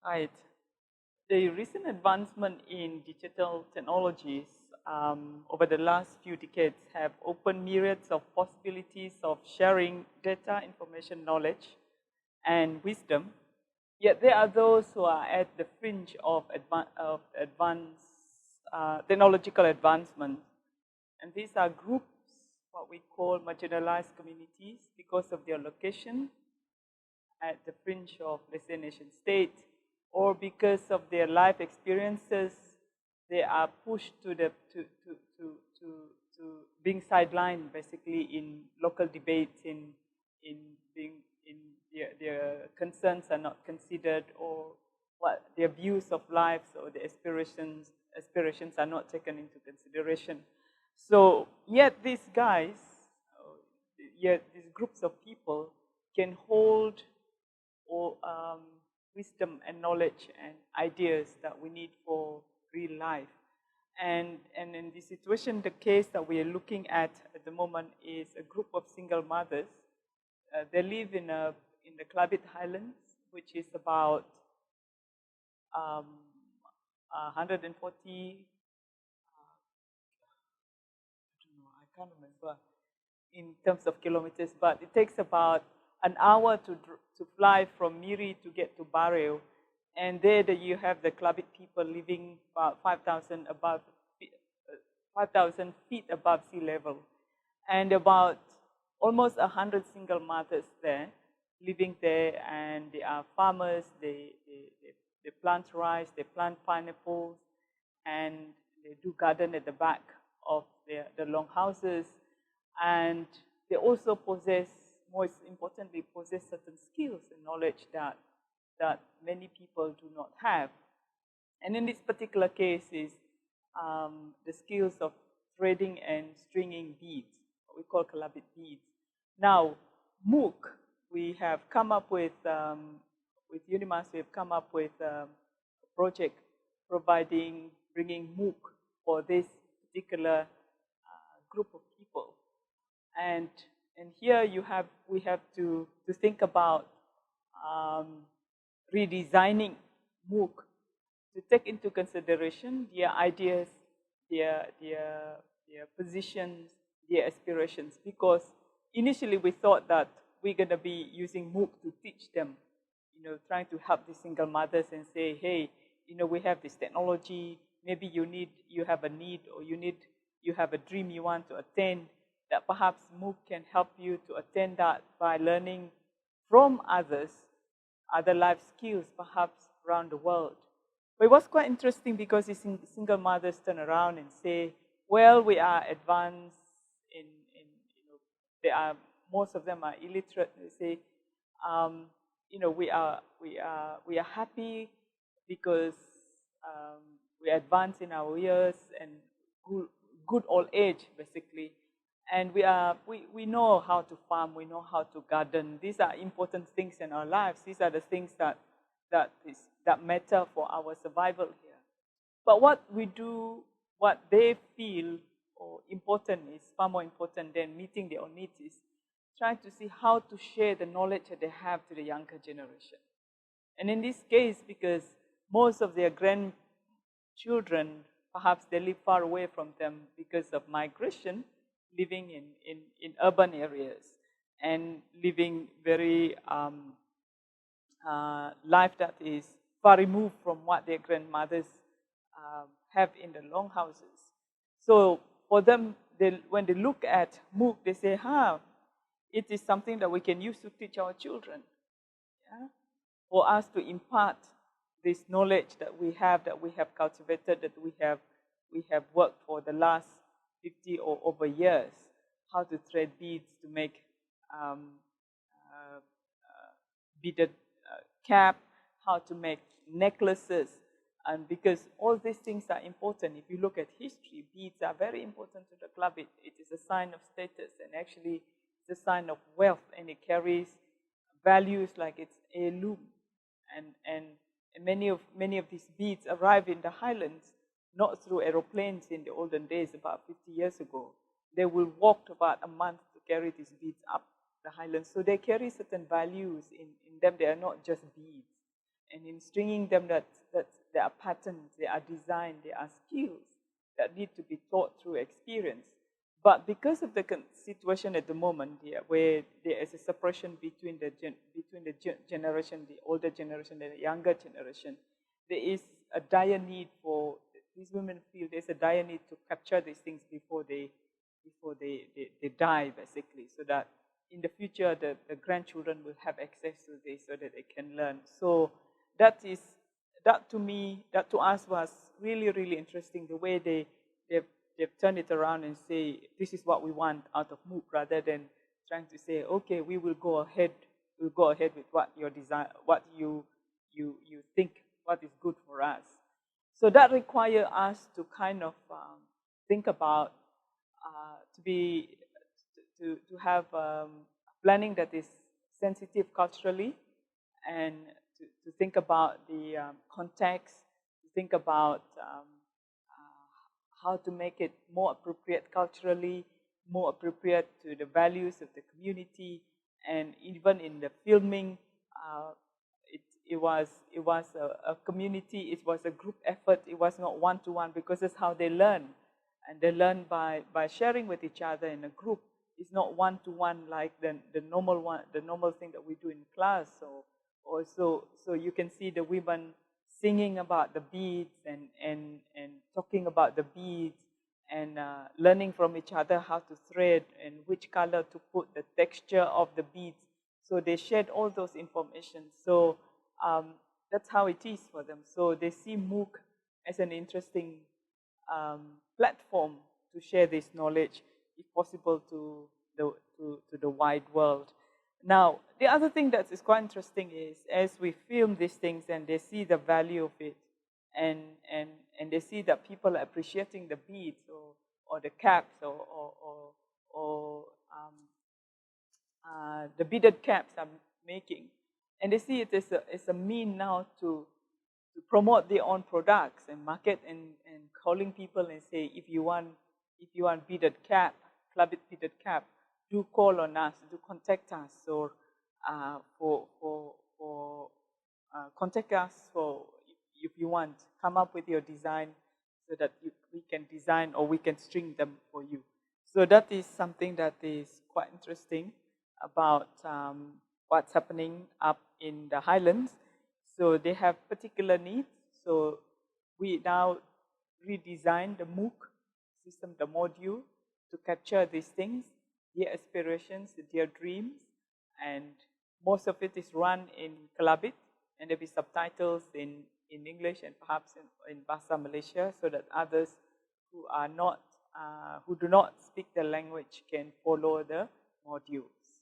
Right. The recent advancement in digital technologies over the last few decades have opened myriads of possibilities of sharing data, information, knowledge, and wisdom. Yet there are those who are at the fringe of, advanced technological advancement. And these are groups, what we call marginalized communities, because of their location at the fringe of, let's say, nation state, or because of their life experiences, they are pushed to, to being sidelined basically in local debates, in being in their concerns are not considered, or what their views of lives or their aspirations are not taken into consideration. So yet these guys, yet these groups of people can hold or wisdom and knowledge and ideas that we need for real life. And in this situation, the case that we are looking at the moment is a group of single mothers. They live in the Kelabit Highlands, which is about 140. I can't remember in terms of kilometers, but it takes about an hour to fly from Miri to get to Bario. And there you have the Kelabit people living about 5,000 feet above sea level. And about almost 100 single mothers there, living there, and they are farmers, they plant rice, they plant pineapples, and they do garden at the back of the long houses. And they also possess, most importantly, possess certain skills and knowledge that many people do not have. And in this particular case is the skills of threading and stringing beads, what we call Kelabit beads. Now, MOOC, we have come up with UNIMAS, we have come up with a project bringing MOOC for this particular group of people. And here we have to think about redesigning MOOC to take into consideration their ideas, their positions, their aspirations. Because initially we thought that we're going to be using MOOC to teach them, trying to help the single mothers and say, hey, we have this technology. Maybe you have a need, or you have a dream you want to attain. That perhaps MOOC can help you to attain that by learning from others, other life skills, perhaps around the world. But it was quite interesting because the single mothers turn around and say, well, we are advanced they are, most of them are illiterate. They say, we are happy because we are advanced in our years and good old age, basically. And we know how to farm, we know how to garden. These are important things in our lives. These are the things that matter for our survival here. But what we do, what they feel or important is far more important than meeting their own needs, is trying to see how to share the knowledge that they have to the younger generation. And in this case, because most of their grandchildren, perhaps they live far away from them because of migration, living in urban areas and living very life that is far removed from what their grandmothers have in the long houses. So for them, when they look at MOOC, they say, it is something that we can use to teach our children. Yeah? For us to impart this knowledge that we have cultivated, that we have worked for the last 50 or over years, how to thread beads, to make beaded cap, how to make necklaces. And because all these things are important, if you look at history, beads are very important to the Kelabit. It is a sign of status, and actually it's a sign of wealth, and it carries values like it's heirloom. And many of these beads arrive in the highlands not through aeroplanes in the olden days, about 50 years ago. They will walk about a month to carry these beads up the highlands. So they carry certain values in them. They are not just beads. and in stringing them, that there are patterns, there are design, there are skills that need to be taught through experience. But because of the situation at the moment here, where there is a separation between the generation, the older generation and the younger generation, there is a dire need for, these women feel there's a dire need to capture these things before they die, basically, so that in the future the grandchildren will have access to this so that they can learn. So that to us was really, really interesting, the way they've turned it around and say, this is what we want out of MOOC, rather than trying to say, okay, we'll go ahead with what your design, what you think, what is good for us. So that requires us to kind of think about, to have planning that is sensitive culturally, and to think about the context, to think about how to make it more appropriate culturally, more appropriate to the values of the community, and even in the filming, it was a community, it was a group effort, it was not one-to-one, because that's how they learn. And they learn by sharing with each other in a group. It's not one-to-one like the normal thing that we do in class. So you can see the women singing about the beads and talking about the beads, and learning from each other how to thread and which color to put, the texture of the beads. So they shared all those information. So that's how it is for them. So they see MOOC as an interesting platform to share this knowledge, if possible, to the wide world. Now, the other thing that is quite interesting is, as we film these things and they see the value of it, and they see that people are appreciating the beads or the caps or the beaded caps I'm making, and they see it as a mean now to promote their own products and market, and calling people and say, if you want beaded cap, Kelabit beaded cap, do call on us, do contact us, or contact us for, if you want, come up with your design so that we can design, or we can string them for you. So that is something that is quite interesting about what's happening up in the highlands. So they have particular needs. So we now redesign the MOOC system, the module, to capture these things, their aspirations, their dreams, and most of it is run in Kelabit, and there'll be subtitles in English and perhaps in Bahasa Malaysia, so that others who are not, who do not speak the language can follow the modules.